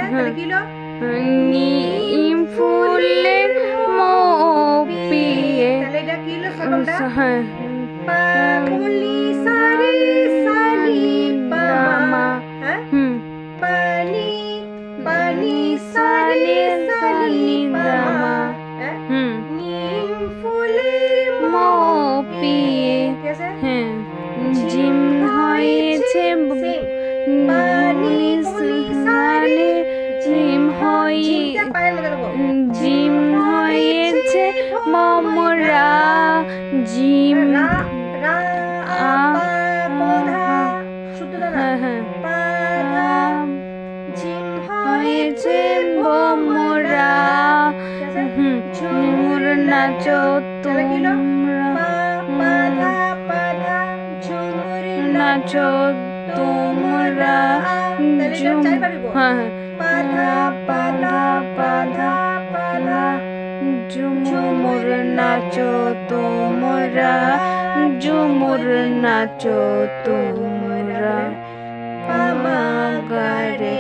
তাহলে কি হলো? নিম ফুলের পিয়ে। তাহলে এটা কি হলো সপ্তমটা? হ্যাঁ। পাকুলি সারি সানি পামা। হ্যাঁ, পানি পানি সারি সানি পামা। হ্যাঁ, নিম ফুলের পিয়ে। ঠিক আছে? হ্যাঁ, ঝিম হয়েছে পানি কুলি সারি ঝিম হয়ে ঝিমটা পায়ের মধ্যে দেবো। ঝিম হয়েছে ভমরা। ঝিম রা রা আপা পধা শুদ্ধটা না। হ্যাঁ পাধা ঝিম হয়েছে ভমরা। ঠিক আছে? ঝুমুর নাচো তাহলে কি হলো? তোমরা। পাধা পাধা ঝুমুর নাচো তোমরা। তাহলে এটা চাই পারিব। হ্যাঁ। পাধা পাধা পাধা পাধা ঝুমুর নাচো তোমরা। ঝুমুর নাচো তোমরা। পামা গারে